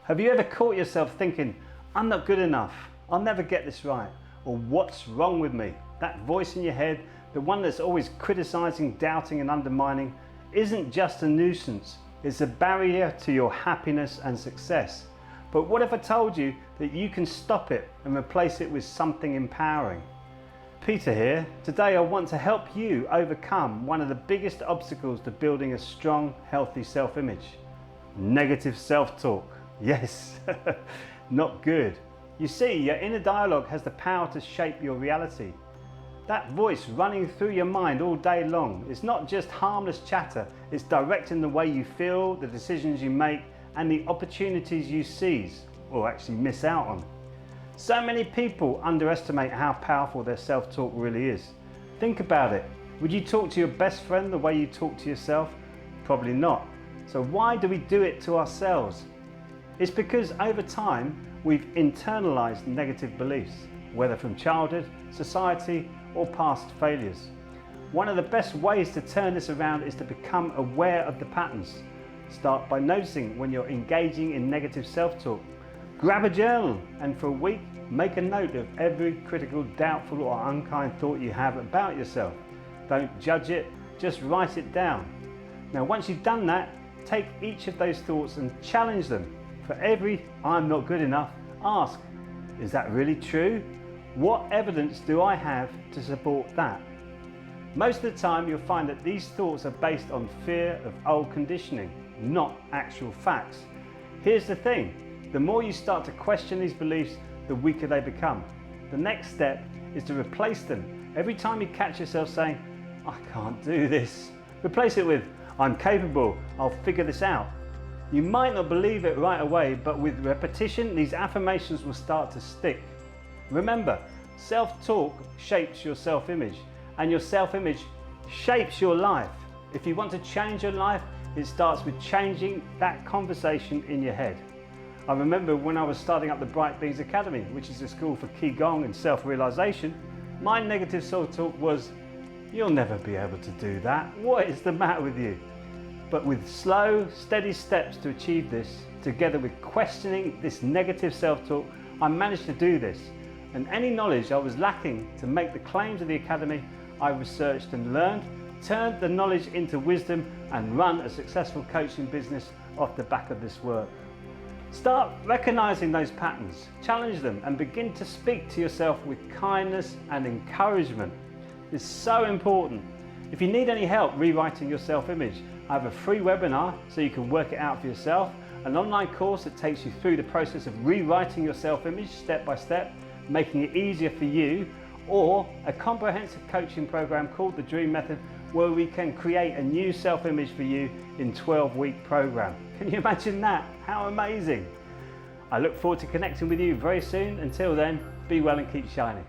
Have you ever caught yourself thinking, I'm not good enough, I'll never get this right, or what's wrong with me? That voice in your head, the one that's always criticizing, doubting and undermining, isn't just a nuisance, it's a barrier to your happiness and success. But what if I told you that you can stop it and replace it with something empowering? Peter here. Today I want to help you overcome one of the biggest obstacles to building a strong, healthy self-image. Negative self-talk. Yes, not good. You see, your inner dialogue has the power to shape your reality. That voice running through your mind all day long is not just harmless chatter, it's directing the way you feel, the decisions you make, and the opportunities you seize, or actually miss out on. So many people underestimate how powerful their self-talk really is. Think about it. Would you talk to your best friend the way you talk to yourself? Probably not. So why do we do it to ourselves? It's because over time we've internalized negative beliefs, whether from childhood, society, or past failures. One of the best ways to turn this around is to become aware of the patterns. Start by noticing when you're engaging in negative self-talk. Grab a journal and for a week make a note of every critical, doubtful or unkind thought you have about yourself. Don't judge it, just write it down. Now once you've done that, take each of those thoughts and challenge them. For every "I'm not good enough," ask, is that really true? What evidence do I have to support that? Most of the time you'll find that these thoughts are based on fear of old conditioning, not actual facts. Here's the thing, the more you start to question these beliefs, the weaker they become. The next step is to replace them. Every time you catch yourself saying, I can't do this, replace it with, I'm capable, I'll figure this out. You might not believe it right away, but with repetition, these affirmations will start to stick. Remember, self-talk shapes your self-image, and your self-image shapes your life. If you want to change your life, it starts with changing that conversation in your head. I remember when I was starting up the Bright Beings Academy, which is a school for Qi Gong and self-realization, my negative self-talk was, you'll never be able to do that. What is the matter with you? But with slow, steady steps to achieve this, together with questioning this negative self-talk, I managed to do this. And any knowledge I was lacking to make the claims of the Academy, I researched and learned, turned the knowledge into wisdom and run a successful coaching business off the back of this work. Start recognizing those patterns, challenge them and begin to speak to yourself with kindness and encouragement. It's so important. If you need any help rewriting your self-image, I have a free webinar so you can work it out for yourself, an online course that takes you through the process of rewriting your self-image step by step, making it easier for you, or a comprehensive coaching program called the Dream Method where we can create a new self-image for you in 12-week program. Can you imagine that? How amazing! I look forward to connecting with you very soon. Until then, be well and keep shining.